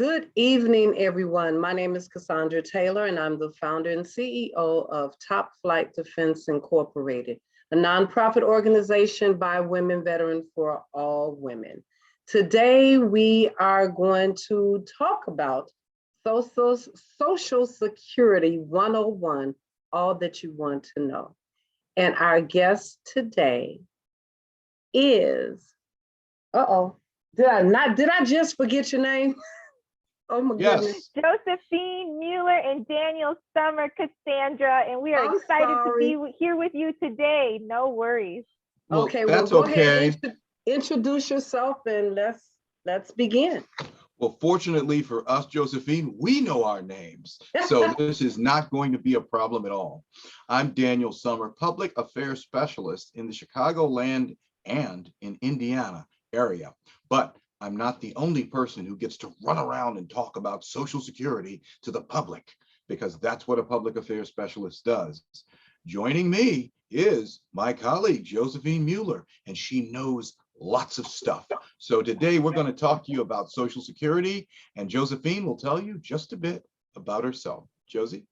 Good evening, everyone. My name is Cassandra Taylor, and I'm the founder and CEO of Top Flight Defense Incorporated, a nonprofit organization by women veterans for all women. Today, we are going to talk about Social Security 101, all that you want to know. And our guest today is, did I just forget your name? Oh my goodness. Josephine Mueller and Daniel Summer, Cassandra, and we are excited to be here with you today. No worries. Well, okay, that's well, go okay. ahead, introduce yourself and let's begin. Well, fortunately for us, Josephine, we know our names. So this is not going to be a problem at all. I'm Daniel Summer, Public Affairs Specialist in the Chicagoland and in Indiana area. But I'm not the only person who gets to run around and talk about Social Security to the public, because that's what a public affairs specialist does. Joining me is my colleague, Josephine Mueller, and she knows lots of stuff. So today we're going to talk to you about Social Security, and Josephine will tell you just a bit about herself. Josie?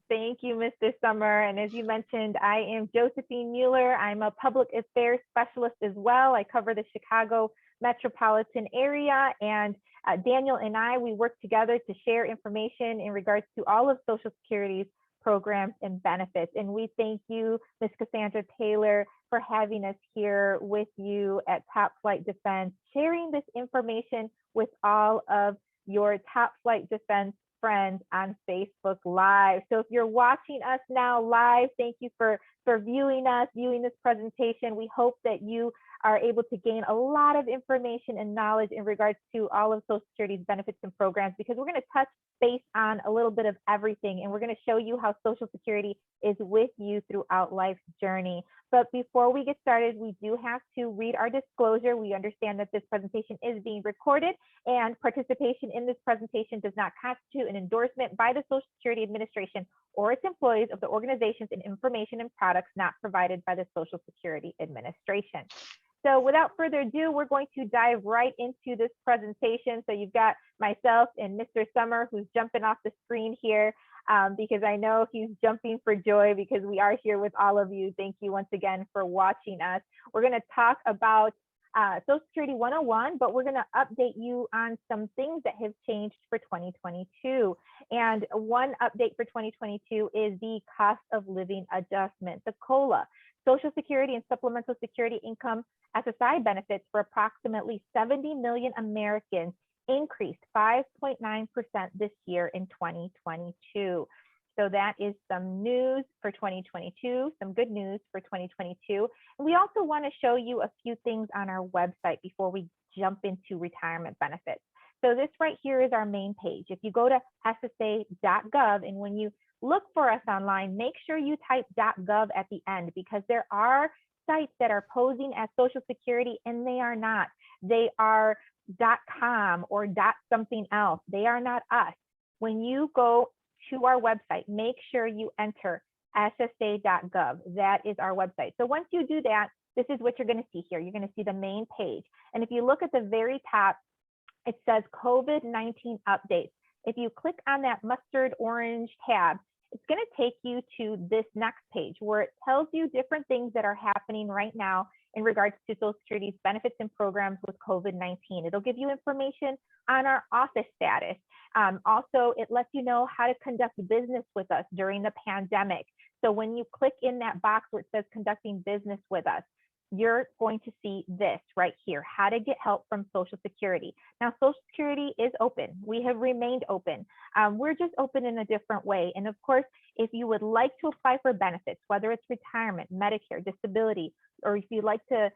Thank you, Mr. Summer. And as you mentioned, I am Josephine Mueller. I'm a public affairs specialist as well. I cover the Chicago metropolitan area, and Daniel and I, we work together to share information in regards to all of Social Security's programs and benefits. And we thank you, Ms. Cassandra Taylor, for having us here with you at Top Flight Defense, sharing this information with all of your Top Flight Defense friends on Facebook Live. So if you're watching us now live, thank you for viewing this presentation. We hope that you are able to gain a lot of information and knowledge in regards to all of Social Security's benefits and programs, because we're going to touch base on a little bit of everything, and we're going to show you how Social Security is with you throughout life's journey. But before we get started, we do have to read our disclosure. We understand that this presentation is being recorded, and participation in this presentation does not constitute an endorsement by the Social Security Administration or its employees of the organizations and information and products not provided by the Social Security Administration. So without further ado, we're going to dive right into this presentation. So you've got myself and Mr. Summer, who's jumping off the screen here, because I know he's jumping for joy because we are here with all of you. Thank you once again for watching us. We're going to talk about Social Security 101, but we're going to update you on some things that have changed for 2022. And one update for 2022 is the cost of living adjustment, the COLA. Social Security and Supplemental Security Income SSI benefits for approximately 70 million Americans increased 5.9% this year in 2022. So that is some news for 2022, some good news for 2022. And we also want to show you a few things on our website before we jump into retirement benefits. So this right here is our main page. If you go to ssa.gov, and when you look for us online, make sure you type .gov at the end, because there are sites that are posing as Social Security and they are not. They are .com or .something else. They are not us. When you go to our website, make sure you enter ssa.gov. That is our website. So once you do that, this is what you're going to see here. You're going to see the main page. And if you look at the very top, it says COVID-19 updates. If you click on that mustard orange tab, it's going to take you to this next page where it tells you different things that are happening right now in regards to Social Security's benefits and programs with COVID-19. It'll give you information on our office status. Also, it lets you know how to conduct business with us during the pandemic. So when you click in that box where it says conducting business with us, you're going to see this right here, how to get help from Social Security. Now, Social Security is open. We have remained open. We're just open in a different way. And of course, if you would like to apply for benefits, whether it's retirement, Medicare, disability, or if you'd like to,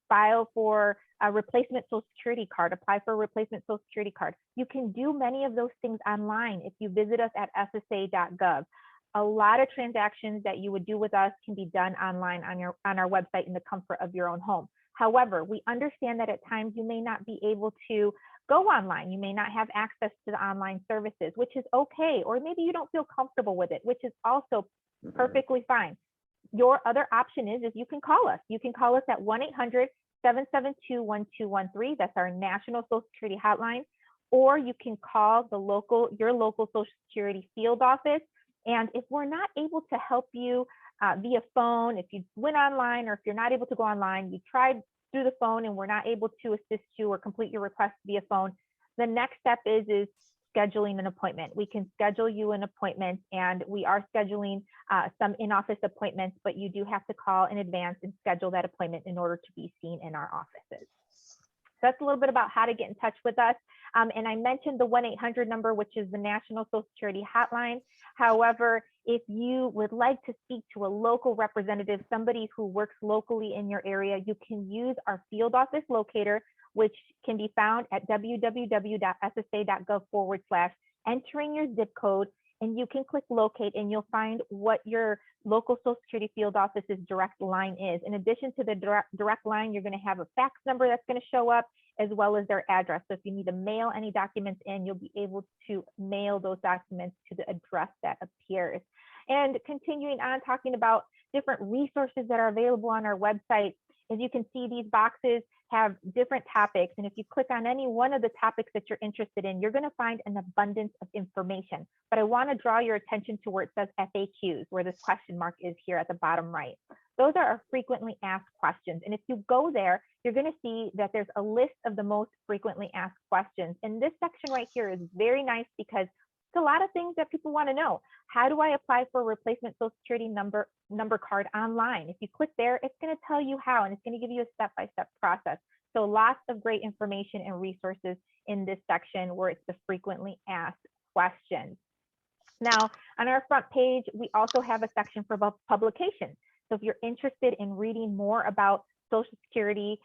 file for a replacement Social Security card, apply for a replacement Social Security card, you can do many of those things online if you visit us at ssa.gov. A lot of transactions that you would do with us can be done online on our website in the comfort of your own home. However, we understand that at times you may not be able to go online. You may not have access to the online services, which is okay. Or maybe you don't feel comfortable with it, which is also perfectly fine. Your other option is you can call us. You can call us at 1-800-772-1213. That's our national Social Security hotline. or you can call your local Social Security field office. And if we're not able to help you via phone, if you went online, or if you're not able to go online, you tried through the phone and we're not able to assist you or complete your request via phone, the next step is scheduling an appointment. We can schedule you an appointment, and we are scheduling some in-office appointments, but you do have to call in advance and schedule that appointment in order to be seen in our offices. So that's a little bit about how to get in touch with us. And I mentioned the 1-800 number, which is the National Social Security Hotline. However, if you would like to speak to a local representative, somebody who works locally in your area, you can use our field office locator, which can be found at www.ssa.gov/, entering your zip code, and you can click locate and you'll find what your local Social Security field office's direct line is. In addition to the direct line, you're going to have a fax number that's going to show up, as well as their address. So if you need to mail any documents in, you'll be able to mail those documents to the address that appears. And continuing on, talking about different resources that are available on our website, as you can see, these boxes have different topics. And if you click on any one of the topics that you're interested in, you're going to find an abundance of information. But I want to draw your attention to where it says FAQs, where this question mark is here at the bottom right. Those are our frequently asked questions. And if you go there, you're going to see that there's a list of the most frequently asked questions. And this section right here is very nice because it's a lot of things that people want to know. How do I apply for a replacement Social Security number card online? If you click there, it's going to tell you how, and it's going to give you a step-by-step process. So lots of great information and resources in this section where it's the frequently asked questions. Now, on our front page, we also have a section for publications. So if you're interested in reading more about Social Security,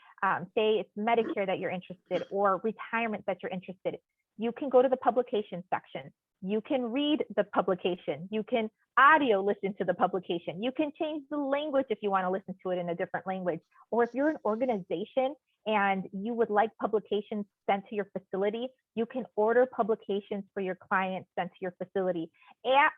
say it's Medicare that you're interested, or retirement that you're interested in, you can go to the publication section. You can read the publication. You can audio listen to the publication. You can change the language if you want to listen to it in a different language. Or if you're an organization and you would like publications sent to your facility, you can order publications for your clients sent to your facility,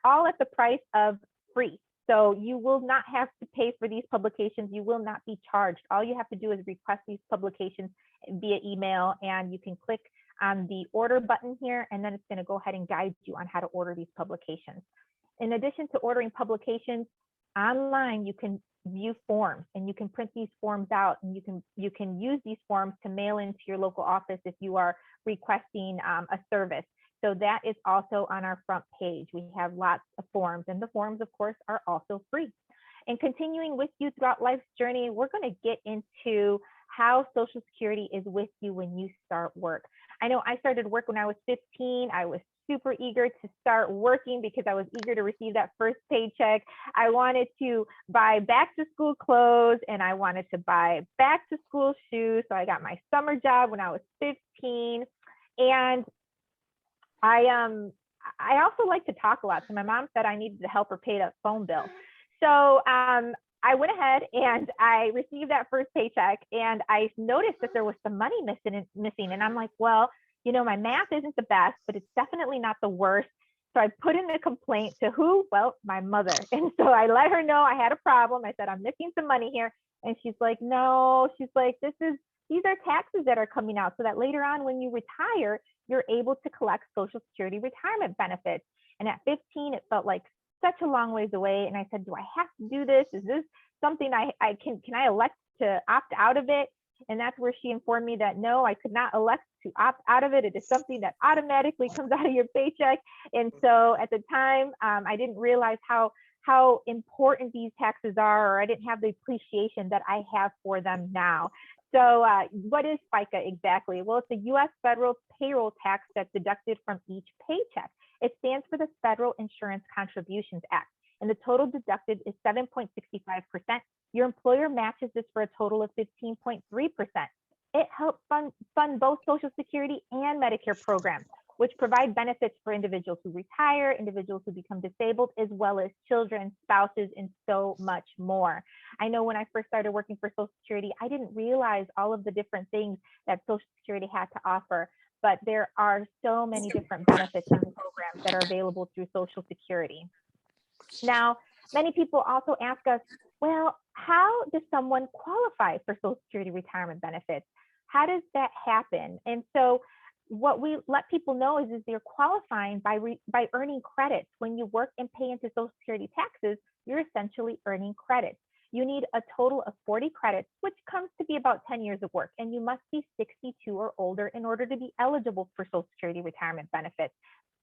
all at the price of free. So you will not have to pay for these publications. You will not be charged. All you have to do is request these publications via email, and you can click on the order button here, and then it's going to go ahead and guide you on how to order these publications. In addition to ordering publications online, you can view forms, and you can print these forms out, and you can use these forms to mail into your local office if you are requesting a service. So that is also on our front page. We have lots of forms, and the forms, of course, are also free. And continuing with you throughout life's journey, we're going to get into how Social Security is with you when you start work. I know I started work when I was 15. I was super eager to start working because I was eager to receive that first paycheck. I wanted to buy back to school clothes, and I wanted to buy back to school shoes. So I got my summer job when I was 15. And I also like to talk a lot. So my mom said I needed to help her pay that phone bill. So I went ahead and I received that first paycheck, and I noticed that there was some money missing. And I'm like, well, you know, my math isn't the best, but it's definitely not the worst. So I put in a complaint to who? Well, my mother. And so I let her know I had a problem. I said, I'm missing some money here. And she's like, no, she's like, these are taxes that are coming out so that later on when you retire, you're able to collect Social Security retirement benefits. And at 15, it felt like such a long ways away. And I said, do I have to do this? Is this something can I elect to opt out of it? And that's where she informed me that no, I could not elect to opt out of it. It is something that automatically comes out of your paycheck. And so at the time, I didn't realize how important these taxes are, or I didn't have the appreciation that I have for them now. So what is FICA exactly? Well, it's a U.S. federal payroll tax that's deducted from each paycheck. It stands for the Federal Insurance Contributions Act, and the total deducted is 7.65%. Your employer matches this for a total of 15.3%. It helps fund both Social Security and Medicare programs, which provide benefits for individuals who retire, individuals who become disabled, as well as children, spouses, and so much more. I know when I first started working for Social Security, I didn't realize all of the different things that Social Security had to offer, but there are so many different benefits and programs that are available through Social Security. Now, many people also ask us, well, how does someone qualify for Social Security retirement benefits? How does that happen? And so what we let people know is they're qualifying by earning credits. When you work and pay into Social Security taxes, you're essentially earning credits. You need a total of 40 credits, which comes to be about 10 years of work, and you must be 62 or older in order to be eligible for Social Security retirement benefits.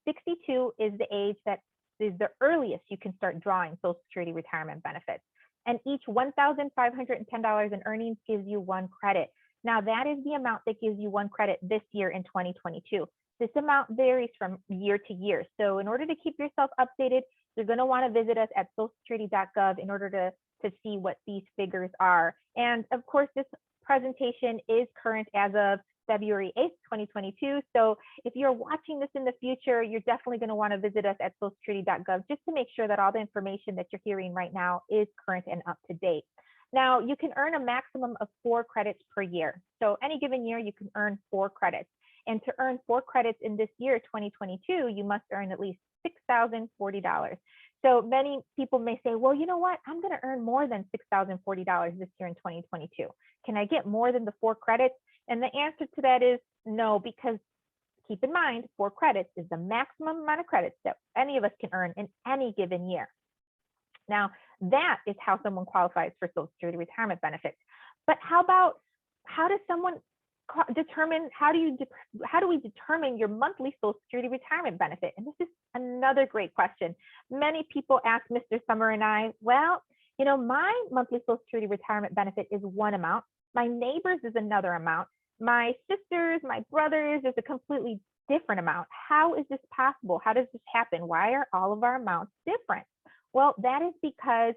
62 is the age that is the earliest you can start drawing Social Security retirement benefits. And each $1,510 in earnings gives you 1 credit. Now, that is the amount that gives you 1 credit this year in 2022. This amount varies from year to year. So in order to keep yourself updated, you're going to want to visit us at socialsecurity.gov in order to see what these figures are. And of course, this presentation is current as of February 8th, 2022. So if you're watching this in the future, you're definitely going to want to visit us at socialsecurity.gov just to make sure that all the information that you're hearing right now is current and up to date. Now, you can earn a maximum of 4 credits per year. So any given year, you can earn 4 credits. And to earn 4 credits in this year, 2022, you must earn at least $6,040. So many people may say, well, you know what? I'm going to earn more than $6,040 this year in 2022. Can I get more than the 4 credits? And the answer to that is no, because keep in mind, 4 credits is the maximum amount of credits that any of us can earn in any given year. Now, that is how someone qualifies for Social Security retirement benefits. But how does someone determine, how do we determine your monthly Social Security retirement benefit? And this is another great question. Many people ask Mr. Summer and I, well, you know, my monthly Social Security retirement benefit is one amount. My neighbors is another amount. My sisters, my brothers is a completely different amount. How is this possible? How does this happen? Why are all of our amounts different? Well, that is because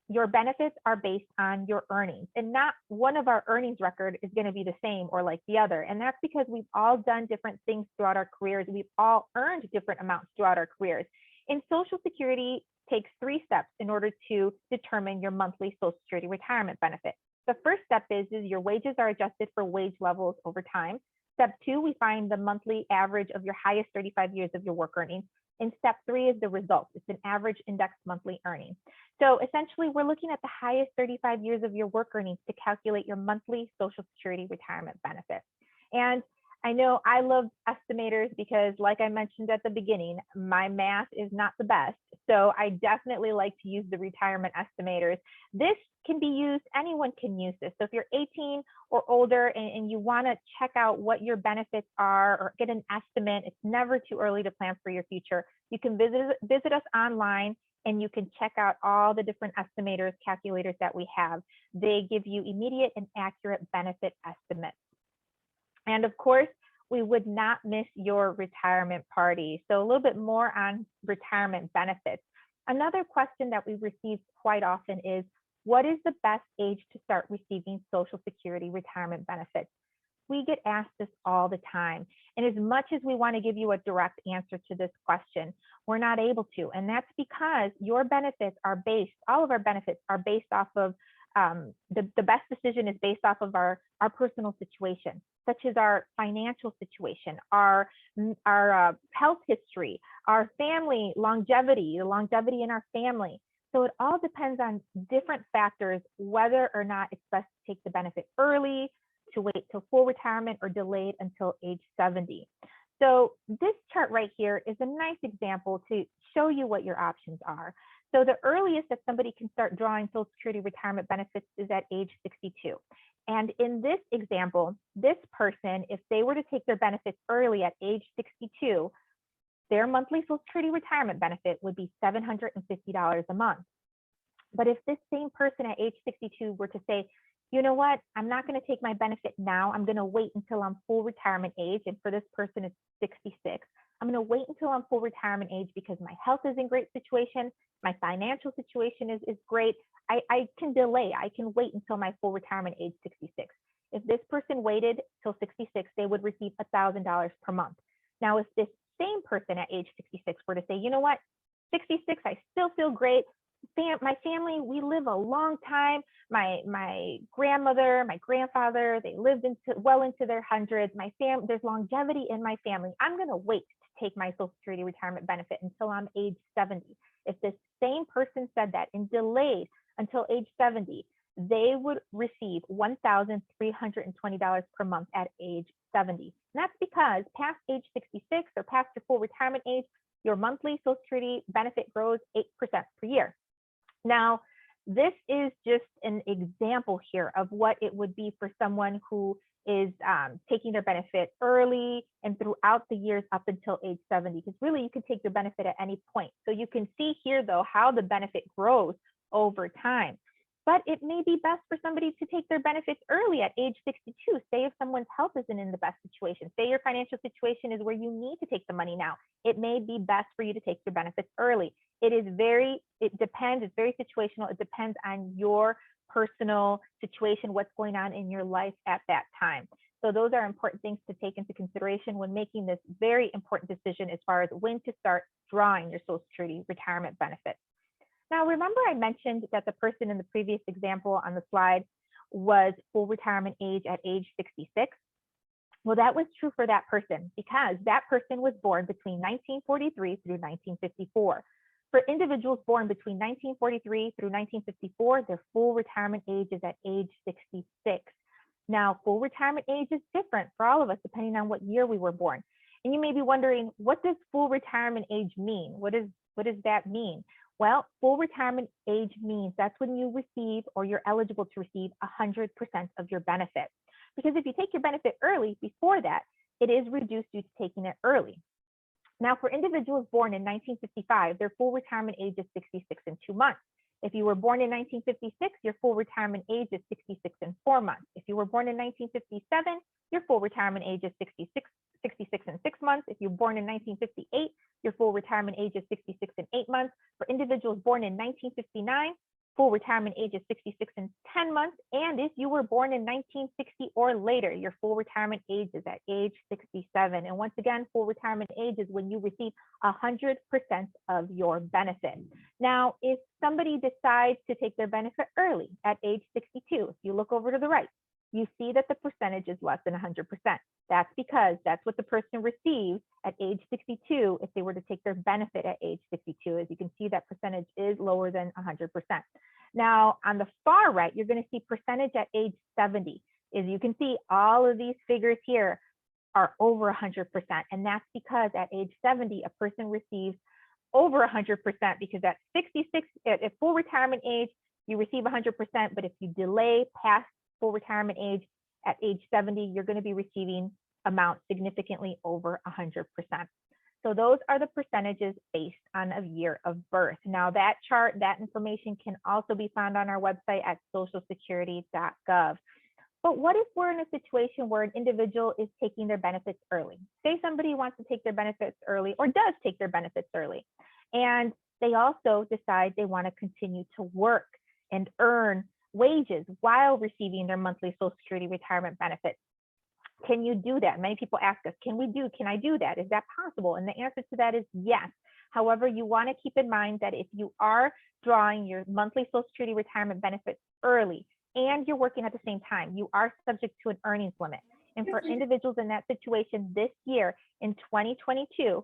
your benefits are based on your earnings, and not one of our earnings record is going to be the same or like the other. And that's because we've all done different things throughout our careers. We've all earned different amounts throughout our careers. And Social Security takes 3 steps in order to determine your monthly Social Security retirement benefit. The first step is your wages are adjusted for wage levels over time. Step 2, we find the monthly average of your highest 35 years of your work earnings. And step 3 is the result. It's an average index monthly earning. So essentially, we're looking at the highest 35 years of your work earnings to calculate your monthly Social Security retirement benefit. And I know I love estimators because, like I mentioned at the beginning, my math is not the best. So I definitely like to use the retirement estimators. This can be used, anyone can use this. So if you're 18 or older and you want to check out what your benefits are or get an estimate, it's never too early to plan for your future. You can visit us online and you can check out all the different estimators, calculators that we have. They give you immediate and accurate benefit estimates. And of course, we would not miss your retirement party. So a little bit more on retirement benefits. Another question that we receive quite often is, what is the best age to start receiving Social Security retirement benefits? We get asked this all the time. And as much as we want to give you a direct answer to this question, we're not able to. And that's because your benefits are based, all of our benefits are based off of, the best decision is based off of our personal situation, such as our financial situation, our health history, our family longevity, the longevity in our family. So it all depends on different factors, whether or not it's best to take the benefit early, to wait till full retirement, or delayed until age 70. So this chart right here is a nice example to show you what your options are. So the earliest that somebody can start drawing Social Security retirement benefits is at age 62. And in this example, this person, if they were to take their benefits early at age 62, their monthly Social Security retirement benefit would be $750 a month. But if this same person at age 62 were to say, you know what, I'm not going to take my benefit now, I'm going to wait until I'm full retirement age, and for this person it's 66. I'm going to wait until I'm full retirement age because my health is in great situation, my financial situation is great. I can delay, I can wait until my full retirement age 66. If this person waited till 66, they would receive $1,000 per month. Now, if this same person at age 66 were to say, you know what, 66, I still feel great. My family, we live a long time. My grandmother, my grandfather, they lived well into their hundreds. There's longevity in my family. I'm going to wait to take my Social Security retirement benefit until I'm age 70. If this same person said that and delayed until age 70, they would receive $1,320 per month at age 70. And that's because past age 66 or past your full retirement age, your monthly Social Security benefit grows 8% per year. Now, this is just an example here of what it would be for someone who is taking their benefit early and throughout the years up until age 70, because really you can take your benefit at any point. So you can see here though how the benefit grows over time. But it may be best for somebody to take their benefits early at age 62. Say if someone's health isn't in the best situation, say your financial situation is where you need to take the money now, it may be best for you to take your benefits early. It depends, it's very situational. It depends on your personal situation, what's going on in your life at that time. So those are important things to take into consideration when making this very important decision as far as when to start drawing your Social Security retirement benefits. Now, remember I mentioned that the person in the previous example on the slide was full retirement age at age 66. Well, that was true for that person because that person was born between 1943 through 1954. For individuals born between 1943 through 1954, their full retirement age is at age 66. Now, full retirement age is different for all of us depending on what year we were born. And you may be wondering, what does full retirement age mean? What does that mean? Well, full retirement age means that's when you receive or you're eligible to receive 100% of your benefit. Because if you take your benefit early before that, it is reduced due to taking it early. Now, for individuals born in 1955, their full retirement age is 66 and 2 months. If you were born in 1956, your full retirement age is 66 and 4 months. If you were born in 1957, your full retirement age is 66 and 6 months. If you're born in 1958, your full retirement age is 66 and 8 months. For individuals born in 1959, full retirement age is 66 and 10 months. And if you were born in 1960 or later, your full retirement age is at age 67. And once again, full retirement age is when you receive 100% of your benefit. Now, if somebody decides to take their benefit early at age 62, if you look over to the right, you see that the percentage is less than 100%. That's because that's what the person receives at age 62 if they were to take their benefit at age 62. As you can see, that percentage is lower than 100%. Now, on the far right, you're going to see percentage at age 70. As you can see, all of these figures here are over 100%. And that's because at age 70, a person receives over 100% because at 66, at full retirement age, you receive 100%. But if you delay past full retirement age at age 70, you're going to be receiving amounts significantly over 100%. So those are the percentages based on a year of birth. Now that chart, that information can also be found on our website at socialsecurity.gov. But what if we're in a situation where an individual is taking their benefits early? Say somebody wants to take their benefits early or does take their benefits early, and they also decide they want to continue to work and earn wages while receiving their monthly Social Security retirement benefits. Can you do that? Many people ask us, can I do that? Is that possible? And the answer to that is yes. However, you want to keep in mind that if you are drawing your monthly Social Security retirement benefits early and you're working at the same time, you are subject to an earnings limit. And for individuals in that situation this year in 2022,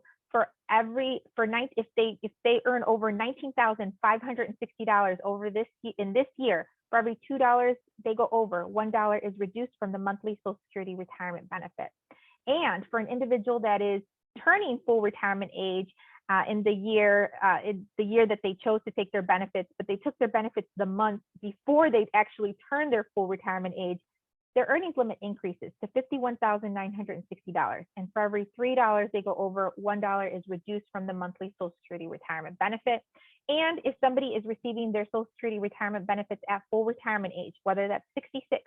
if they earn over $19,560 over in this year, for every $2 they go over, $1 is reduced from the monthly Social Security retirement benefit. And for an individual that is turning full retirement age in the year that they chose to take their benefits, but they took their benefits the month before they actually turned their full retirement age, their earnings limit increases to $51,960. And for every $3 they go over, $1 is reduced from the monthly Social Security retirement benefit. And if somebody is receiving their Social Security retirement benefits at full retirement age, whether that's 66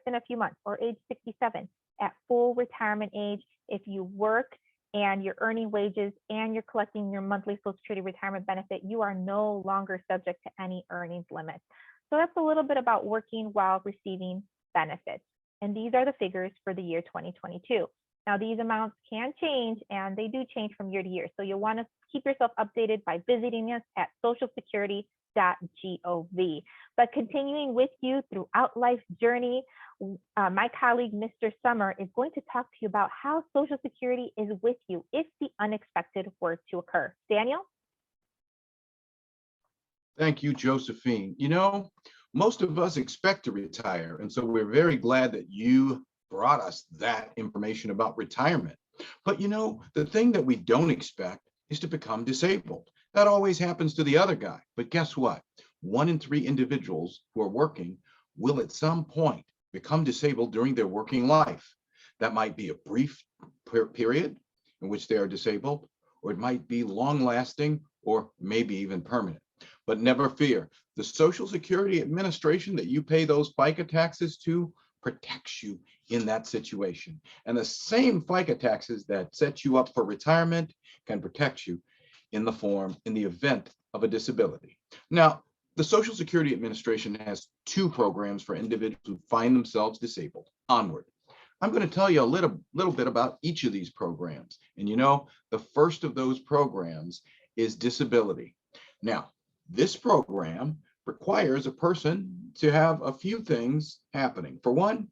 in a few months, or age 67, at full retirement age, if you work and you're earning wages and you're collecting your monthly Social Security retirement benefit, you are no longer subject to any earnings limits. So that's a little bit about working while receiving benefits. And these are the figures for the year 2022. Now, these amounts can change, and they do change from year to year. So you'll want to keep yourself updated by visiting us at socialsecurity.gov. But continuing with you throughout life's journey, my colleague, Mr. Summer, is going to talk to you about how Social Security is with you if the unexpected were to occur. Daniel? Thank you, Josephine. You know, Most of us expect to retire, and so we're very glad that you brought us that information about retirement. But you know, the thing that we don't expect is to become disabled. That always happens to the other guy. But guess what? 1 in 3 individuals who are working will at some point become disabled during their working life. That might be a brief period in which they are disabled, or it might be long lasting, or maybe even permanent. But never fear, the Social Security Administration that you pay those FICA taxes to protects you in that situation. And the same FICA taxes that set you up for retirement can protect you in the event of a disability. Now, the Social Security Administration has 2 programs for individuals who find themselves disabled. Onward. I'm going to tell you a little bit about each of these programs. And you know, the first of those programs is disability. Now, this program requires a person to have a few things happening. For one,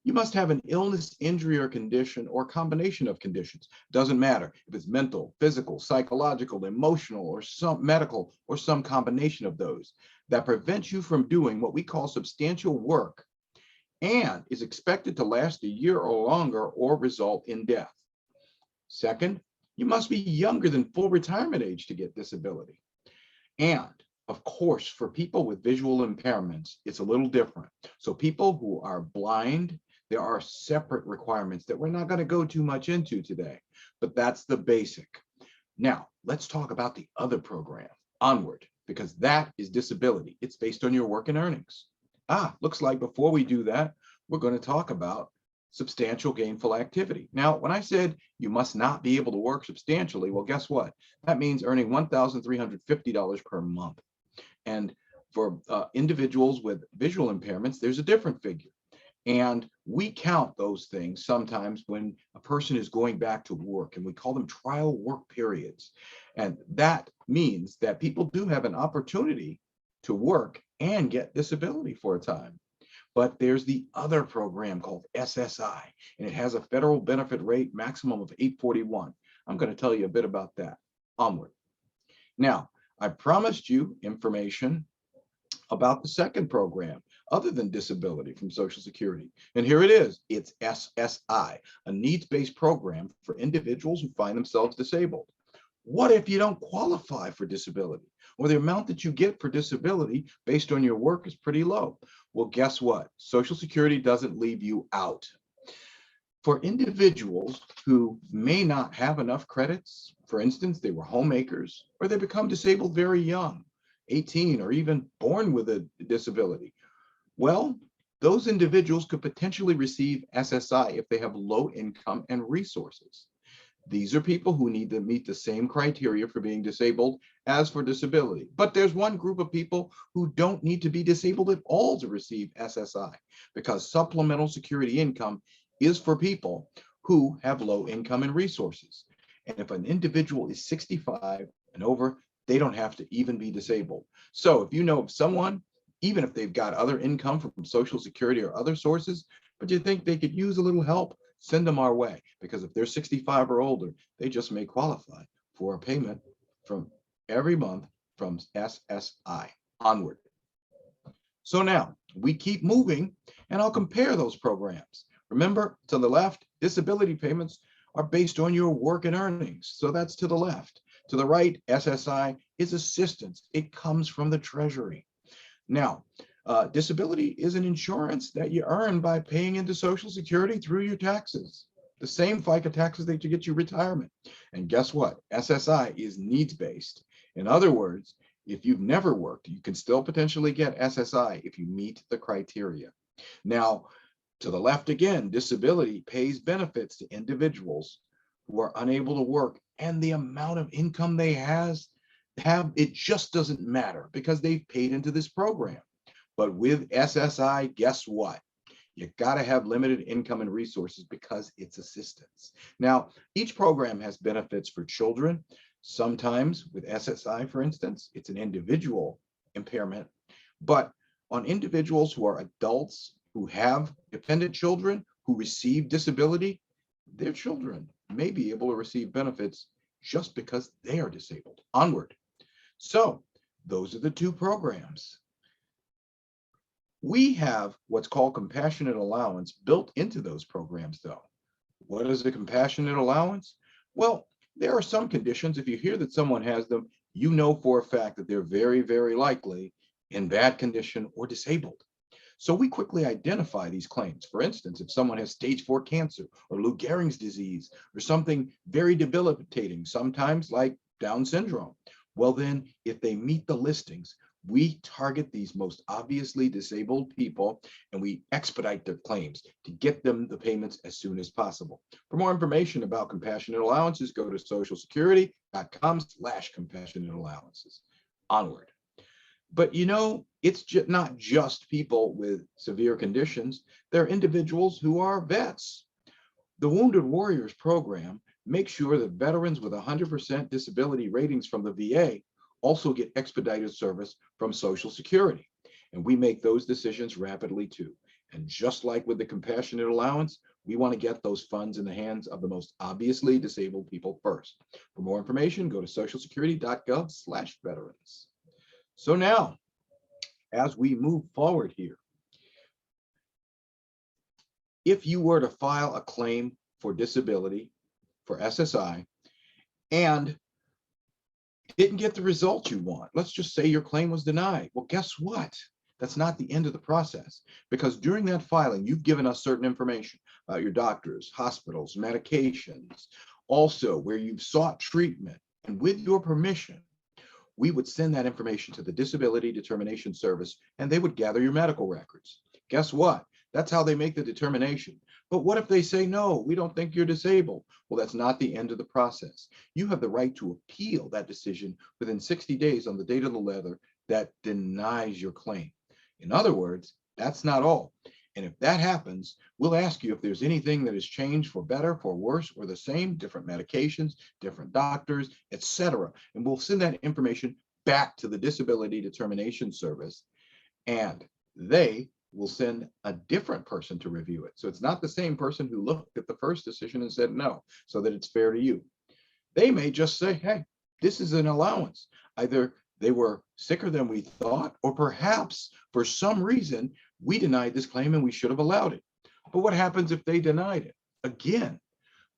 you must have an illness, injury, or condition, or combination of conditions. Doesn't matter if it's mental, physical, psychological, emotional, or some medical, or some combination of those that prevents you from doing what we call substantial work and is expected to last a year or longer or result in death. Second, you must be younger than full retirement age to get disability. And of course, for people with visual impairments, it's a little different. So people who are blind, there are separate requirements that we're not going to go too much into today, but that's the basic. Now, let's talk about the other program, Onward, because that is disability. It's based on your work and earnings. Looks like before we do that, we're going to talk about substantial gainful activity. Now, when I said you must not be able to work substantially, well, guess what? That means earning $1,350 per month. And for individuals with visual impairments, there's a different figure. And we count those things sometimes when a person is going back to work, and we call them trial work periods. And that means that people do have an opportunity to work and get disability for a time. But there's the other program called SSI, and it has a federal benefit rate maximum of $841. I'm going to tell you a bit about that. Onward. Now, I promised you information about the second program other than disability from Social Security. And here it is. It's SSI, a needs-based program for individuals who find themselves disabled. What if you don't qualify for disability, or the amount that you get for disability based on your work is pretty low? Well, guess what? Social Security doesn't leave you out. For individuals who may not have enough credits, for instance, they were homemakers, or they become disabled very young, 18, or even born with a disability, well, those individuals could potentially receive SSI if they have low income and resources. These are people who need to meet the same criteria for being disabled as for disability. But there's one group of people who don't need to be disabled at all to receive SSI, because supplemental security income is for people who have low income and resources. And if an individual is 65 and over, they don't have to even be disabled. So if you know of someone, even if they've got other income from Social Security or other sources, but you think they could use a little help, send them our way, because if they're 65 or older, they just may qualify for a payment from every month from SSI. Onward. So now we keep moving, and I'll compare those programs. Remember, to the left, disability payments are based on your work and earnings. So that's to the left. To the right, SSI is assistance. It comes from the Treasury. Now, disability is an insurance that you earn by paying into Social Security through your taxes, the same FICA taxes that you get your retirement. And guess what? SSI is needs-based. In other words, if you've never worked, you can still potentially get SSI if you meet the criteria. Now, to the left again, disability pays benefits to individuals who are unable to work, and the amount of income they have, it just doesn't matter because they've paid into this program. But with SSI, guess what? You got to have limited income and resources because it's assistance. Now, each program has benefits for children. Sometimes with SSI, for instance, it's an individual impairment. But on individuals who are adults who have dependent children who receive disability, their children may be able to receive benefits just because they are disabled. Onward. So those are the 2 programs. We have what's called compassionate allowance built into those programs, though. What is a compassionate allowance? Well, there are some conditions, if you hear that someone has them, you know for a fact that they're very, very likely in bad condition or disabled. So we quickly identify these claims. For instance, if someone has stage 4 cancer or Lou Gehrig's disease or something very debilitating, sometimes like Down syndrome, well then, if they meet the listings, we target these most obviously disabled people and we expedite their claims to get them the payments as soon as possible. For more information about compassionate allowances, go to socialsecurity.com/compassionate allowances. Onward. But it's not just people with severe conditions. They're individuals who are vets. The Wounded Warriors program makes sure that veterans with 100% disability ratings from the VA also get expedited service from Social Security. And we make those decisions rapidly too. And just like with the compassionate allowance, we want to get those funds in the hands of the most obviously disabled people first. For more information, go to socialsecurity.gov/veterans. So now, as we move forward here, if you were to file a claim for disability for SSI and didn't get the result you want, let's just say your claim was denied. Well, guess what? That's not the end of the process, because during that filing, you've given us certain information about your doctors, hospitals, medications, also where you've sought treatment. And with your permission, we would send that information to the Disability Determination Service and they would gather your medical records. Guess what? That's how they make the determination. But what if they say, no, we don't think you're disabled? Well, that's not the end of the process. You have the right to appeal that decision within 60 days on the date of the letter that denies your claim. In other words, that's not all. And if that happens, we'll ask you if there's anything that has changed for better, for worse, or the same, different medications, different doctors, etc. And we'll send that information back to the Disability Determination Service, and they will send a different person to review it. So it's not the same person who looked at the first decision and said no, so that it's fair to you. They may just say, hey, this is an allowance. Either they were sicker than we thought, or perhaps for some reason, we denied this claim and we should have allowed it. But what happens if they denied it again?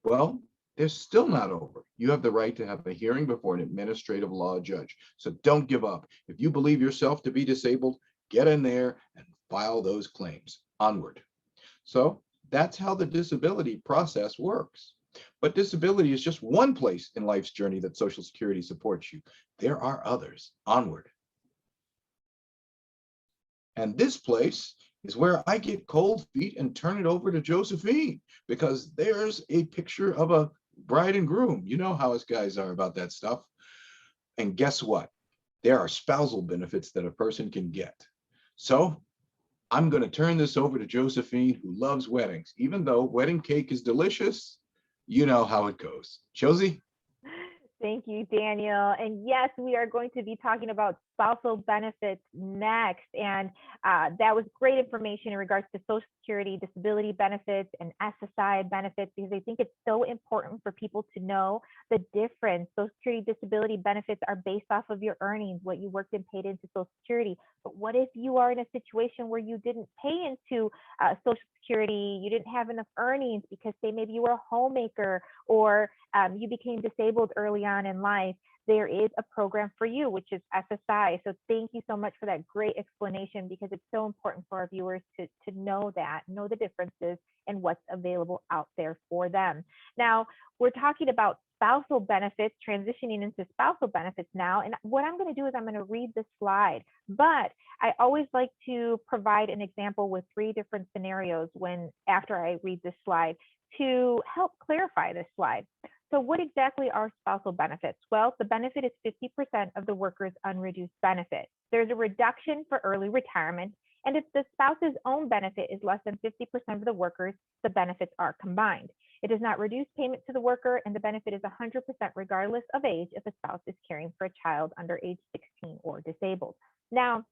Well, they're still not over. You have the right to have a hearing before an administrative law judge. So don't give up. If you believe yourself to be disabled, get in there and file those claims. Onward. So that's how the disability process works. But disability is just one place in life's journey that Social Security supports you. There are others. Onward. And this place is where I get cold feet and turn it over to Josephine, because there's a picture of a bride and groom. You know how us guys are about that stuff. And guess what? There are spousal benefits that a person can get. So I'm going to turn this over to Josephine, who loves weddings. Even though wedding cake is delicious, you know how it goes. Josie? Thank you, Daniel. And yes, we are going to be talking about spousal benefits next. And that was great information in regards to Social Security disability benefits and SSI benefits, because I think it's so important for people to know the difference. Social Security disability benefits are based off of your earnings, what you worked and paid into Social Security. But what if you are in a situation where you didn't pay into Social Security, you didn't have enough earnings because say maybe you were a homemaker, or you became disabled early on in life? There is a program for you, which is SSI. So thank you so much for that great explanation, because it's so important for our viewers to know that, know the differences and what's available out there for them. Now, we're talking about spousal benefits, transitioning into spousal benefits now. And what I'm going to do is I'm going to read this slide, but I always like to provide an example with 3 different scenarios after I read this slide to help clarify this slide. So what exactly are spousal benefits? Well, the benefit is 50% of the worker's unreduced benefit. There's a reduction for early retirement, and if the spouse's own benefit is less than 50% of the worker's, the benefits are combined. It does not reduce payment to the worker, and the benefit is 100% regardless of age if a spouse is caring for a child under age 16 or disabled. Now,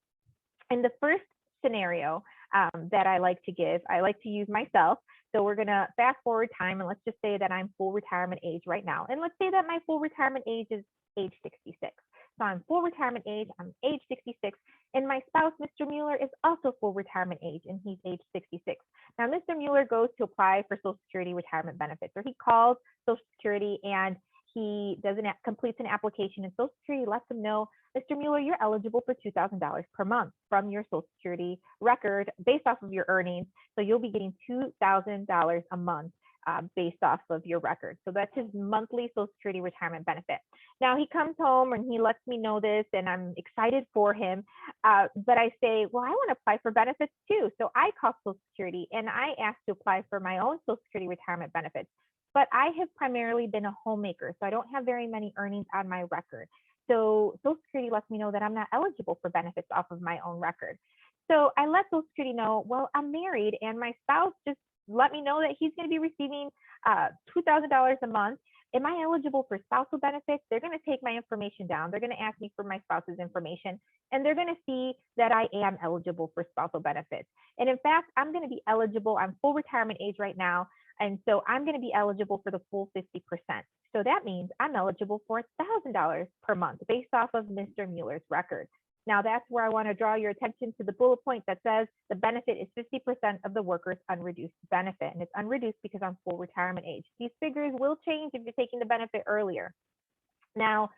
in the first scenario that I like to give, I like to use myself. So we're going to fast forward time, and let's just say that I'm full retirement age right now. And let's say that my full retirement age is age 66. So I'm full retirement age, I'm age 66, and my spouse, Mr. Mueller, is also full retirement age, and he's age 66. Now, Mr. Mueller goes to apply for Social Security retirement benefits, or he calls Social Security and he completes an application, and Social Security lets him know, Mr. Mueller, you're eligible for $2,000 per month from your Social Security record based off of your earnings. So you'll be getting $2,000 a month based off of your record. So that's his monthly Social Security retirement benefit. Now he comes home and he lets me know this, and I'm excited for him. But I say, well, I want to apply for benefits too. So I call Social Security and I ask to apply for my own Social Security retirement benefits. But I have primarily been a homemaker, so I don't have very many earnings on my record. So Social Security lets me know that I'm not eligible for benefits off of my own record. So I let Social Security know, well, I'm married and my spouse just let me know that he's going to be receiving $2,000 a month. Am I eligible for spousal benefits? They're going to take my information down. They're going to ask me for my spouse's information, and they're going to see that I am eligible for spousal benefits. And in fact, I'm going to be eligible. I'm full retirement age right now. And so I'm going to be eligible for the full 50%. So that means I'm eligible for $1,000 per month based off of Mr. Mueller's record. Now that's where I want to draw your attention to the bullet point that says the benefit is 50% of the worker's unreduced benefit. And it's unreduced because I'm full retirement age. These figures will change if you're taking the benefit earlier. Now,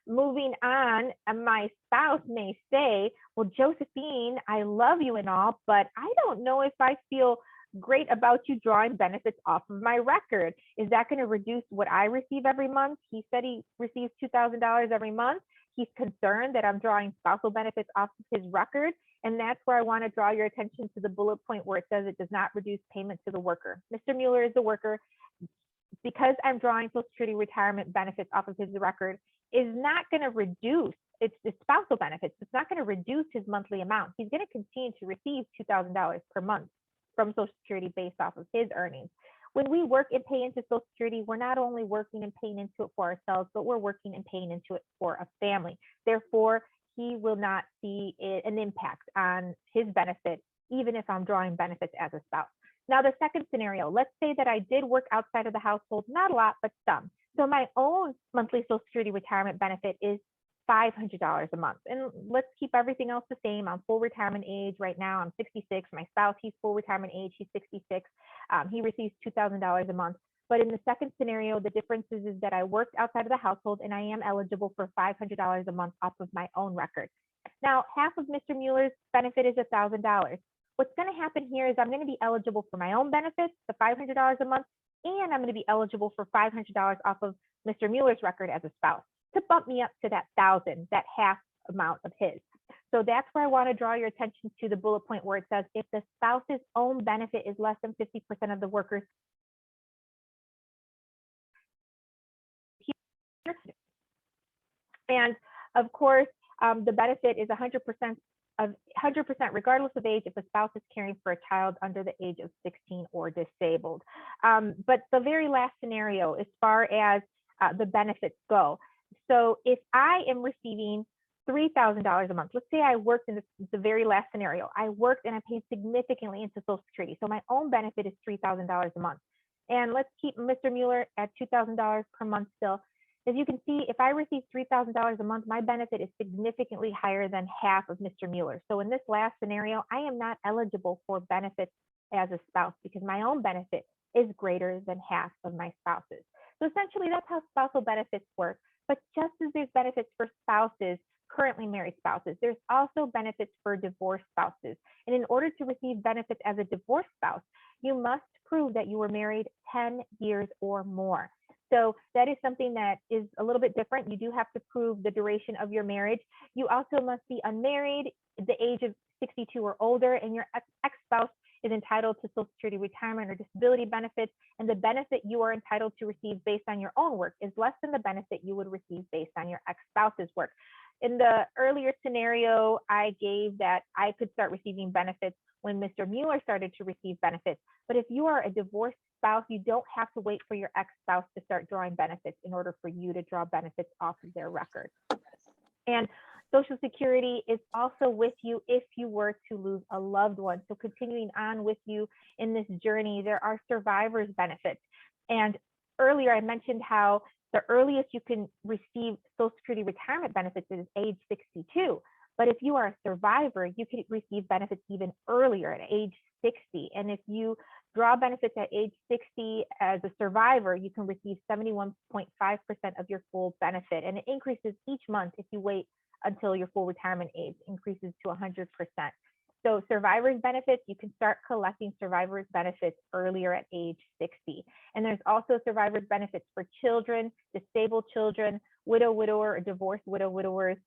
moving on, my spouse may say, well, Josephine, I love you and all, but I don't know if I feel great about you drawing benefits off of my record. Is that going to reduce what I receive every month? He said he receives $2,000 every month. He's concerned that I'm drawing spousal benefits off of his record. And that's where I want to draw your attention to the bullet point where it says it does not reduce payment to the worker. Mr. Mueller is the worker. Because I'm drawing Social Security retirement benefits off of his record is not going to reduce it's the spousal benefits. It's not going to reduce his monthly amount. He's going to continue to receive $2,000 per month from Social Security based off of his earnings. When we work and pay into Social Security, we're not only working and paying into it for ourselves, but we're working and paying into it for a family. Therefore, he will not see an impact on his benefit, even if I'm drawing benefits as a spouse. Now, the second scenario, let's say that I did work outside of the household, not a lot, but some. So my own monthly Social Security retirement benefit is $500 a month. And let's keep everything else the same. I'm full retirement age right now. I'm 66. My spouse, he's full retirement age. He's 66. He receives $2,000 a month. But in the second scenario, the difference is that I worked outside of the household and I am eligible for $500 a month off of my own record. Now, half of Mr. Mueller's benefit is $1,000. What's going to happen here is I'm going to be eligible for my own benefits, the $500 a month, and I'm going to be eligible for $500 off of Mr. Mueller's record as a spouse to bump me up to that $1,000, that half amount of his. So that's where I want to draw your attention to the bullet point where it says if the spouse's own benefit is less than 50% of the worker's. And of course, the benefit is 100% regardless of age if a spouse is caring for a child under the age of 16 or disabled. But the very last scenario, as far as the benefits go. So if I am receiving $3,000 a month, let's say I worked in the very last scenario, I worked and I paid significantly into Social Security. So my own benefit is $3,000 a month. And let's keep Mr. Mueller at $2,000 per month still. As you can see, if I receive $3,000 a month, my benefit is significantly higher than half of Mr. Mueller. So in this last scenario, I am not eligible for benefits as a spouse because my own benefit is greater than half of my spouse's. So essentially, that's how spousal benefits work. But just as there's benefits for spouses, currently married spouses, there's also benefits for divorced spouses. And in order to receive benefits as a divorced spouse, you must prove that you were married 10 years or more. So that is something that is a little bit different. You do have to prove the duration of your marriage. You also must be unmarried, the age of 62 or older, and your ex-spouse is entitled to Social Security retirement or disability benefits, and the benefit you are entitled to receive based on your own work is less than the benefit you would receive based on your ex-spouse's work. In the earlier scenario, I gave that I could start receiving benefits when Mr. Mueller started to receive benefits. But if you are a divorced spouse, you don't have to wait for your ex-spouse to start drawing benefits in order for you to draw benefits off of their record. And Social Security is also with you if you were to lose a loved one. So continuing on with you in this journey, there are survivor's benefits. And earlier I mentioned how The earliest you can receive Social Security retirement benefits is age 62. But if you are a survivor, you can receive benefits even earlier at age 60. And if you draw benefits at age 60 as a survivor, you can receive 71.5% of your full benefit. And it increases each month if you wait until your full retirement age, increases to 100%. So survivors benefits, you can start collecting survivors benefits earlier at age 60. And there's also survivors benefits for children, disabled children, widow, widower, or divorced widow, widowers.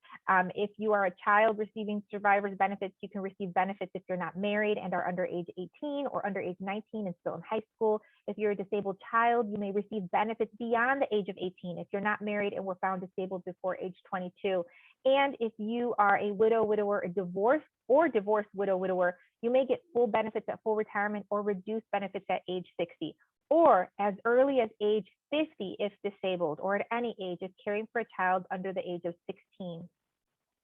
If you are a child receiving survivors benefits, you can receive benefits if you're not married and are under age 18 or under age 19 and still in high school. If you're a disabled child, you may receive benefits beyond the age of 18 if you're not married and were found disabled before age 22. And if you are a widow, widower, a divorced widow, widower, you may get full benefits at full retirement or reduced benefits at age 60, or as early as age 50 if disabled, or at any age if caring for a child under the age of 16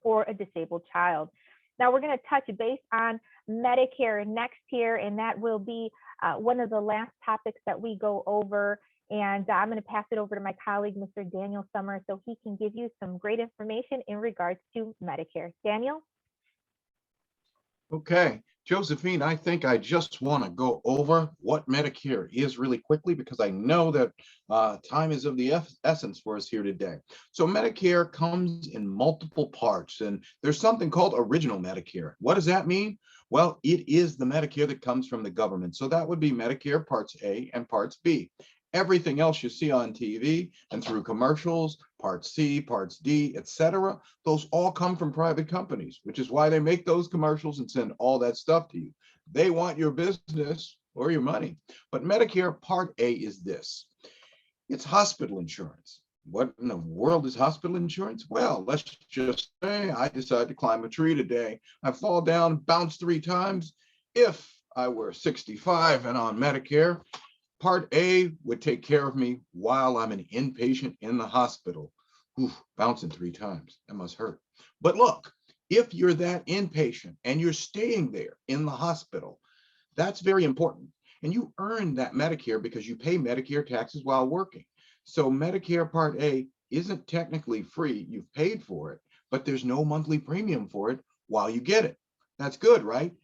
or a disabled child. Now we're going to touch base on Medicare next here, and that will be one of the last topics that we go over. And I'm going to pass it over to my colleague, Mr. Daniel Summer, so he can give you some great information in regards to Medicare. Daniel? Okay, Josephine, I think I just want to go over what Medicare is really quickly because I know that time is of the essence for us here today. So Medicare comes in multiple parts, and there's something called Original Medicare. What does that mean? Well, it is the Medicare that comes from the government. So that would be Medicare Parts A and Parts B. Everything else you see on TV and through commercials, Part C, Parts D, etc., those all come from private companies, which is why they make those commercials and send all that stuff to you. They want your business or your money. But Medicare Part A is this. It's hospital insurance. What in the world is hospital insurance? Well, let's just say I decide to climb a tree today. I fall down, bounce 3 times. If I were 65 and on Medicare, Part A would take care of me while I'm an inpatient in the hospital. Ooh, bouncing 3 times, that must hurt. But look, if you're that inpatient and you're staying there in the hospital, that's very important. And you earn that Medicare because you pay Medicare taxes while working. So Medicare Part A isn't technically free. You've paid for it, but there's no monthly premium for it while you get it. That's good, right?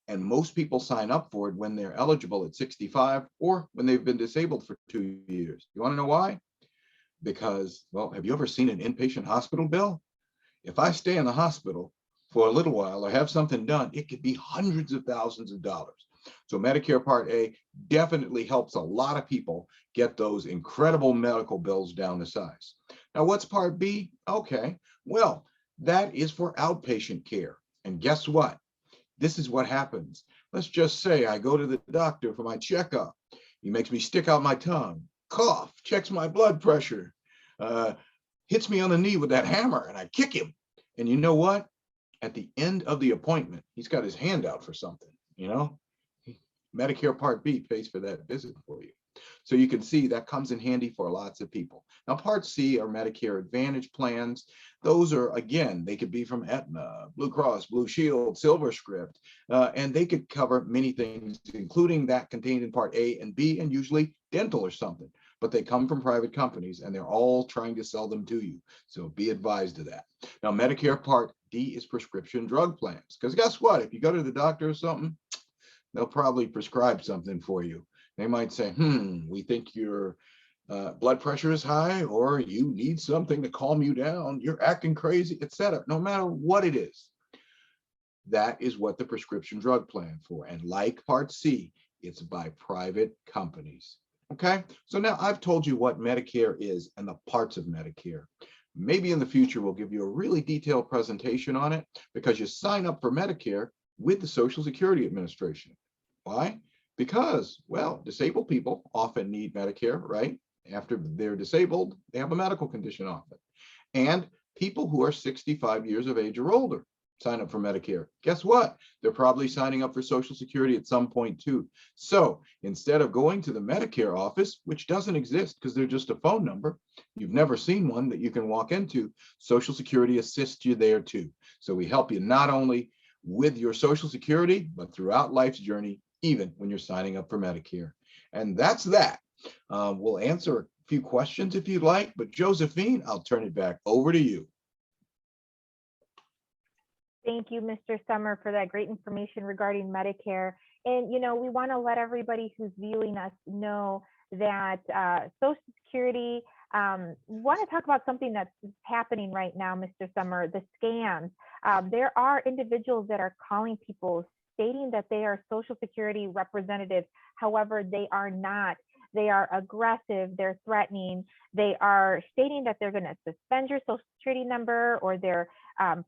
And most people sign up for it when they're eligible at 65 or when they've been disabled for 2 years. You want to know why? Because, well, have you ever seen an inpatient hospital bill? If I stay in the hospital for a little while or have something done, it could be hundreds of thousands of dollars. So Medicare Part A definitely helps a lot of people get those incredible medical bills down to size. Now, what's Part B? Okay, well, that is for outpatient care. And guess what? This is what happens. Let's just say I go to the doctor for my checkup. He makes me stick out my tongue, cough, checks my blood pressure, hits me on the knee with that hammer, and I kick him. And you know what? At the end of the appointment, he's got his hand out for something, you know? Medicare Part B pays for that visit for you. So you can see that comes in handy for lots of people. Now, Part C are Medicare Advantage plans. Those are, again, they could be from Aetna, Blue Cross, Blue Shield, SilverScript, and they could cover many things, including that contained in Part A and B, and usually dental or something. But they come from private companies, and they're all trying to sell them to you. So be advised of that. Now, Medicare Part D is prescription drug plans. Because guess what? If you go to the doctor or something, they'll probably prescribe something for you. They might say, we think your blood pressure is high, or you need something to calm you down, you're acting crazy, etc. No matter what it is, that is what the prescription drug plan for. And like Part C, it's by private companies. Okay, so now I've told you what Medicare is and the parts of Medicare. Maybe in the future, we'll give you a really detailed presentation on it because you sign up for Medicare with the Social Security Administration. Why? Because, well, disabled people often need Medicare, right? After they're disabled, they have a medical condition often. And people who are 65 years of age or older sign up for Medicare. Guess what? They're probably signing up for Social Security at some point too. So instead of going to the Medicare office, which doesn't exist because they're just a phone number, you've never seen one that you can walk into, Social Security assists you there too. So we help you not only with your Social Security, but throughout life's journey, even when you're signing up for Medicare. And that's that. We'll answer few questions if you'd like, but Josephine, I'll turn it back over to you. Thank you, Mr. Summer, for that great information regarding Medicare. And, you know, we want to let everybody who's viewing us know that Social Security, want to talk about something that's happening right now, Mr. Summer, the scams. There are individuals that are calling people stating that they are Social Security representatives. However, they are not. They are aggressive, they're threatening, they are stating that they're going to suspend your Social Security number, or they're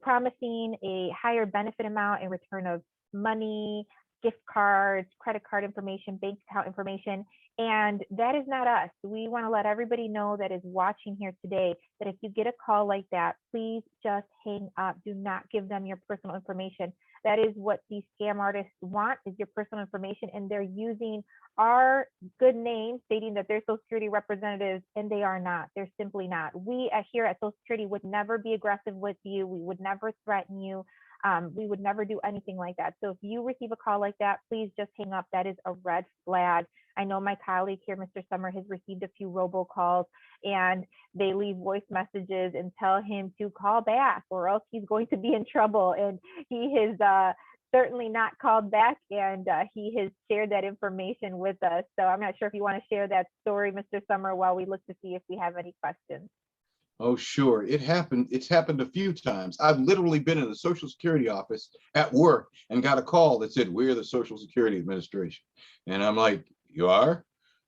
promising a higher benefit amount in return of money, gift cards, credit card information, bank account information. And that is not us. We want to let everybody know that is watching here today that if you get a call like that, please just hang up. Do not give them your personal information. That is what these scam artists want, is your personal information, and they're using our good name stating that they're Social Security representatives, and they are not. They're simply not. We here at Social Security would never be aggressive with you. We would never threaten you. We would never do anything like that. So if you receive a call like that, please just hang up. That is a red flag. I know my colleague here, Mr. Summer, has received a few robocalls, and they leave voice messages and tell him to call back or else he's going to be in trouble. And he has certainly not called back, and he has shared that information with us. So I'm not sure if you want to share that story, Mr. Summer, while we look to see if we have any questions. Oh, sure. It happened. It's happened a few times. I've literally been in the Social Security office at work and got a call that said, "We're the Social Security Administration." And I'm like, "You are?"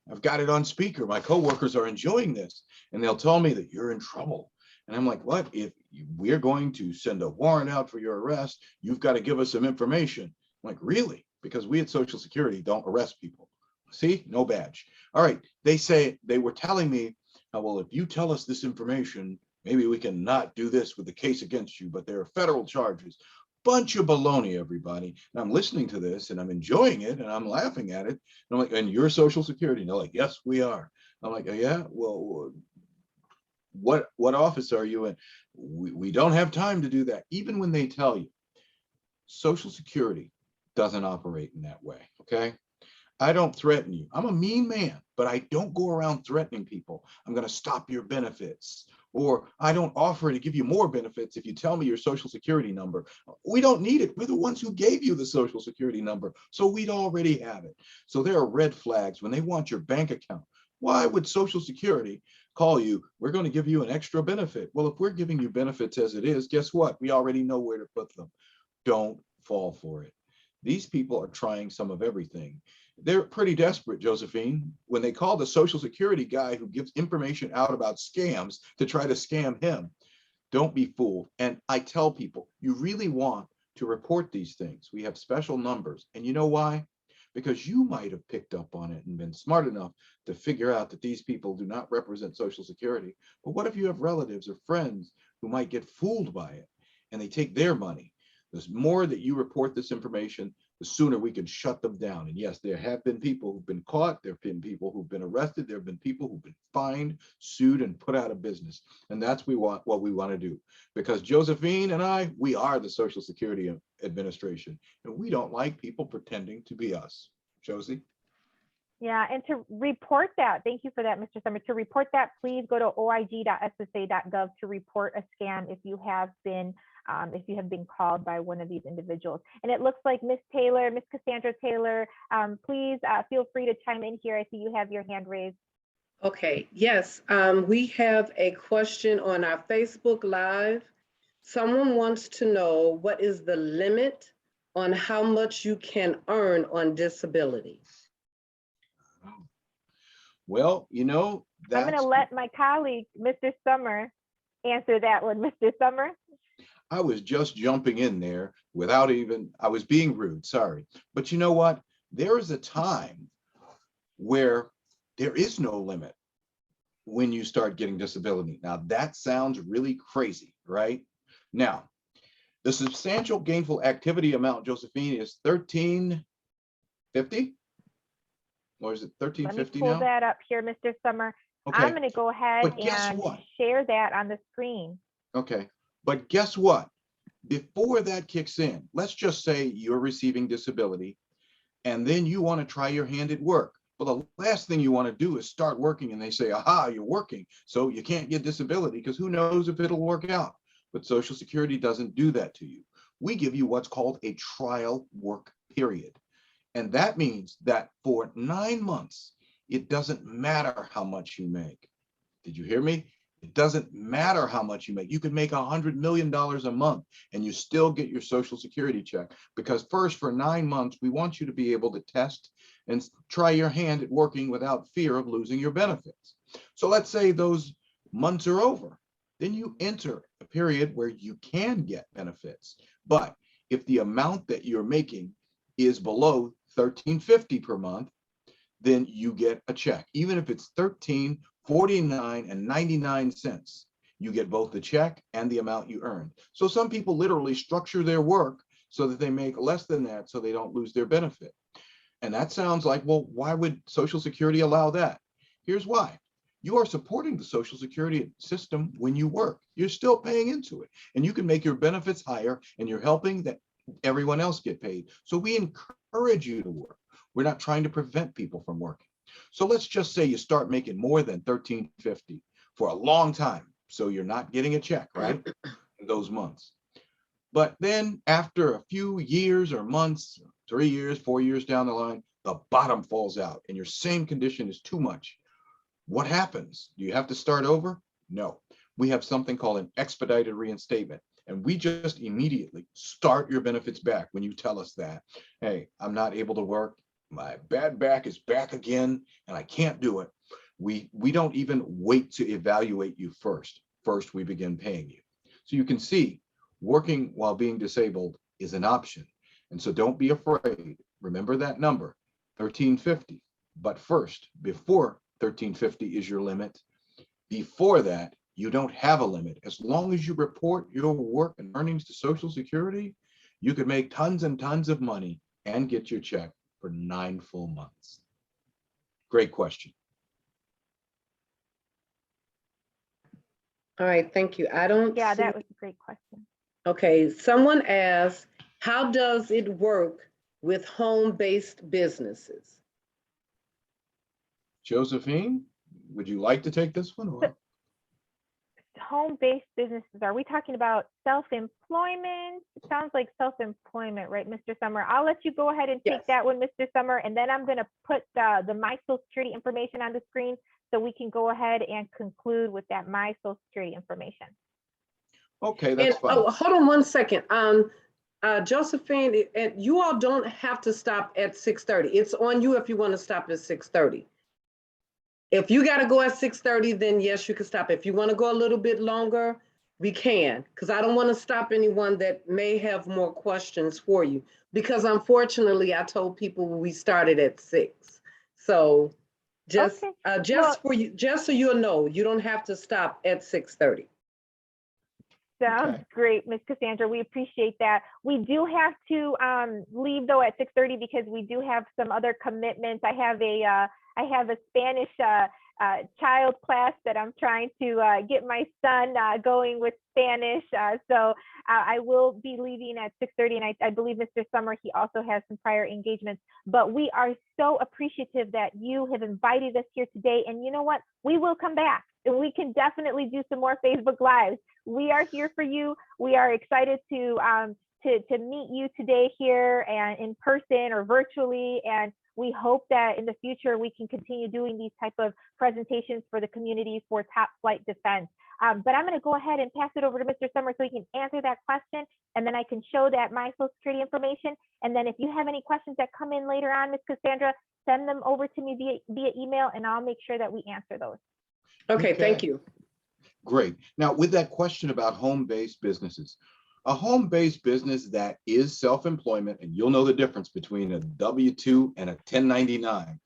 I've got it on speaker. My coworkers are enjoying this. And they'll tell me that you're in trouble. And I'm like, "What? If we're going to send a warrant out for your arrest, you've got to give us some information." I'm like, "Really?" Because we at Social Security don't arrest people. See, no badge. All right. They were telling me, well, if you tell us this information, maybe we can not do this with the case against you, but there are federal charges. Bunch of baloney, everybody. And I'm listening to this and I'm enjoying it and I'm laughing at it. And I'm like, "And you're Social Security?" And they're like, "Yes, we are." I'm like, "Yeah, well, what office are you in?" We don't have time to do that. Even when they tell you, Social Security doesn't operate in that way, okay? I don't threaten you. I'm a mean man, but I don't go around threatening people. I'm going to stop your benefits, or I don't offer to give you more benefits if you tell me your Social Security number. We don't need it. We're the ones who gave you the Social Security number, so we'd already have it. So there are red flags when they want your bank account. Why would Social Security call you? "We're going to give you an extra benefit." Well, if we're giving you benefits as it is, guess what? We already know where to put them. Don't fall for it. These people are trying some of everything. They're pretty desperate, Josephine, when they call the Social Security guy who gives information out about scams to try to scam him. Don't be fooled. And I tell people, you really want to report these things. We have special numbers. And you know why? Because you might have picked up on it and been smart enough to figure out that these people do not represent Social Security. But what if you have relatives or friends who might get fooled by it and they take their money? The more that you report this information, the sooner we can shut them down. And yes, there have been people who've been caught. There have been people who've been arrested. There have been people who've been fined, sued, and put out of business. And that's what we want to do. Because Josephine and I, we are the Social Security Administration, and we don't like people pretending to be us. Josie? Yeah, and to report that, thank you for that, Mr. Summer. To report that, please go to oig.ssa.gov to report a scam if you have been called by one of these individuals. And it looks like Miss Taylor, Miss Cassandra Taylor, please feel free to chime in here. I see you have your hand raised. Okay, yes, we have a question on our Facebook Live. Someone wants to know, what is the limit on how much you can earn on disability? Well, you know, I'm going to let my colleague, Mr. Summer, answer that one. Mr. Summer? I was just jumping in there without I was being rude, sorry. But you know what? There is a time where there is no limit when you start getting disability. Now, that sounds really crazy, right? Now, the substantial gainful activity amount, Josephine, is $13.50? Or is it $13.50 now? Let me pull that up here, Mr. Summer. Okay. I'm going to go ahead and share that on the screen. Okay. But guess what? Before that kicks in, let's just say you're receiving disability and then you want to try your hand at work. Well, the last thing you want to do is start working and they say, aha, you're working, so you can't get disability, because who knows if it'll work out. But Social Security doesn't do that to you. We give you what's called a trial work period. And that means that for 9 months, it doesn't matter how much you make. Did you hear me? It doesn't matter how much you make. You could make $100 million a month and you still get your Social Security check, because first, for 9 months, we want you to be able to test and try your hand at working without fear of losing your benefits. So let's say those months are over. Then you enter a period where you can get benefits. But if the amount that you're making is below $13.50 per month, then you get a check. Even if it's $13.49.99, you get both the check and the amount you earned. So some people literally structure their work so that they make less than that so they don't lose their benefit. And that sounds like, well, why would Social Security allow that? Here's why. You are supporting the Social Security system when you work. You're still paying into it, and you can make your benefits higher, and you're helping that everyone else get paid. So we encourage you to work. We're not trying to prevent people from working. So let's just say you start making more than $13.50 for a long time. So you're not getting a check, right? In those months. But then after a few years or months, 3 years, 4 years down the line, the bottom falls out and your same condition is too much. What happens? Do you have to start over? No. We have something called an expedited reinstatement. And we just immediately start your benefits back when you tell us that, hey, I'm not able to work. My bad back is back again and I can't do it. We don't even wait to evaluate you first. First, we begin paying you. So you can see, working while being disabled is an option. And so don't be afraid. Remember that number, $13.50. But first, before $13.50 is your limit, before that, you don't have a limit. As long as you report your work and earnings to Social Security, you could make tons and tons of money and get your check for 9 full months. Great question. All right, thank you. I don't Yeah, see. that was a great question. Okay, someone asked, how does it work with home-based businesses? Josephine, would you like to take this one? Or? Home-based businesses, are we talking about self-employment? It sounds like self-employment, right, Mr. Summer? I'll let you go ahead and take Yes. that one, Mr. Summer, and then I'm going to put the My Social Security information on the screen so we can go ahead and conclude with that My Social Security information. Okay, that's And fine. oh, hold on 1 second. Josephine, and you all don't have to stop at 6:30. It's on you if you want to stop at 6:30. If you got to go at 6:30, then yes, you can stop. If you want to go a little bit longer, we can, because I don't want to stop anyone that may have more questions for you. Because unfortunately, I told people we started at 6. So just Okay. just for you, just so you'll know, you don't have to stop at 6:30. Sounds Okay. great, Ms. Cassandra. We appreciate that. We do have to leave though at 6:30 because we do have some other commitments. I have a Spanish child class that I'm trying to get my son going with Spanish. So I will be leaving at 6:30, and I believe Mr. Summer, he also has some prior engagements. But we are so appreciative that you have invited us here today. And you know what? We will come back, and we can definitely do some more Facebook Lives. We are here for you. We are excited to meet you today here and in person or virtually. And we hope that in the future we can continue doing these type of presentations for the community for Top Flight Defense. But I'm going to go ahead and pass it over to Mr. Summer so he can answer that question, and then I can show that My Social Security information. And then if you have any questions that come in later on, Ms. Cassandra, send them over to me via email, and I'll make sure that we answer those. Okay, Okay. thank you. Great. Now, with that question about home-based businesses, a home-based business that is self-employment, and you'll know the difference between a W-2 and a 1099,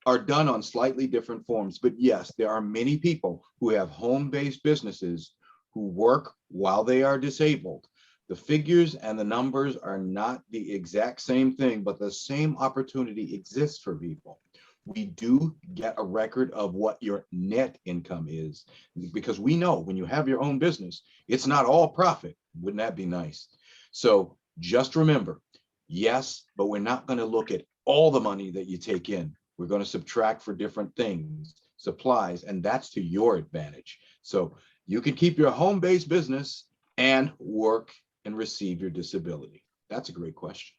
are done on slightly different forms. But yes, there are many people who have home-based businesses who work while they are disabled. The figures and the numbers are not the exact same thing, but the same opportunity exists for people. We do get a record of what your net income is, because we know when you have your own business, it's not all profit. Wouldn't that be nice? So just remember, yes, but we're not going to look at all the money that you take in. We're going to subtract for different things, supplies, and that's to your advantage. So you can keep your home-based business and work and receive your disability. That's a great question.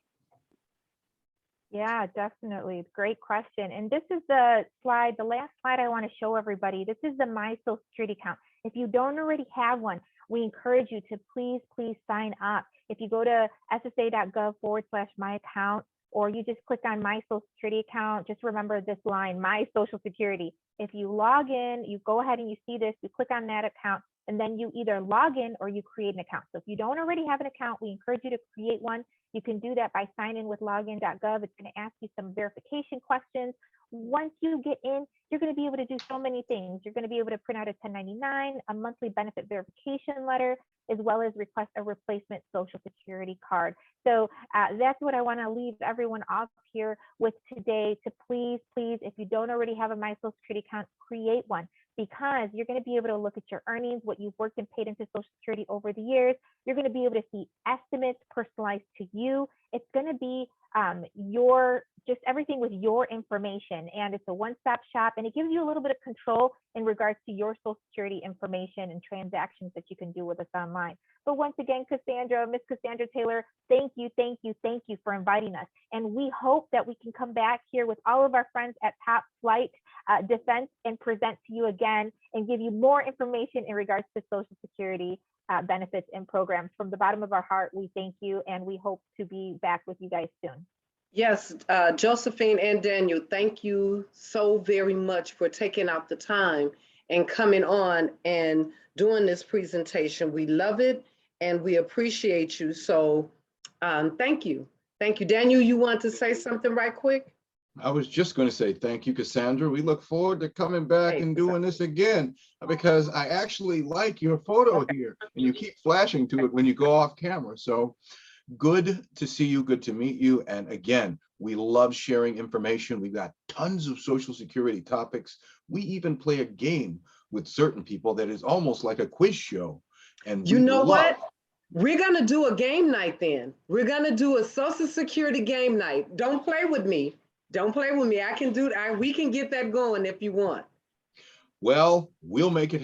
Yeah, definitely. Great question. And this is the slide, the last slide I want to show everybody. This is the My Social Security account. If you don't already have one, we encourage you to please sign up. If you go to ssa.gov/my account, or you just click on My Social Security account, just remember this line, My Social Security. If you log in, you go ahead and you see this, you click on that account, and then you either log in or you create an account. So if you don't already have an account, we encourage you to create one. You can do that by signing in with login.gov. It's going to ask you some verification questions. Once you get in, you're going to be able to do so many things. You're going to be able to print out a 1099, a monthly benefit verification letter, as well as request a replacement Social Security card. So that's what I want to leave everyone off here with today, to please, if you don't already have a My Social Security account, create one, because you're going to be able to look at your earnings, what you've worked and paid into Social Security over the years. You're going to be able to see estimates personalized to you. It's going to be just everything with your information, and it's a one-stop shop, and it gives you a little bit of control in regards to your Social Security information and transactions that you can do with us online. But once again, Miss Cassandra Taylor, thank you for inviting us. And we hope that we can come back here with all of our friends at Top Flight Defense and present to you again and give you more information in regards to Social Security benefits and programs. From the bottom of our heart, we thank you, and we hope to be back with you guys soon. Yes, Josephine and Daniel, thank you so very much for taking out the time and coming on and doing this presentation. We love it and we appreciate you. So thank you. Thank you. Daniel, you want to say something right quick? I was just going to say thank you, Cassandra. We look forward to coming back and doing this again, because I actually like your photo here and you keep flashing to it when you go off camera. So good to see you, good to meet you. And again, we love sharing information. We've got tons of Social Security topics. We even play a game with certain people that is almost like a quiz show. And you know what? We're going to do a game night then. We're going to do a Social Security game night. Don't play with me. Don't play with me. I can do that. We can get that going if you want. Well, we'll make it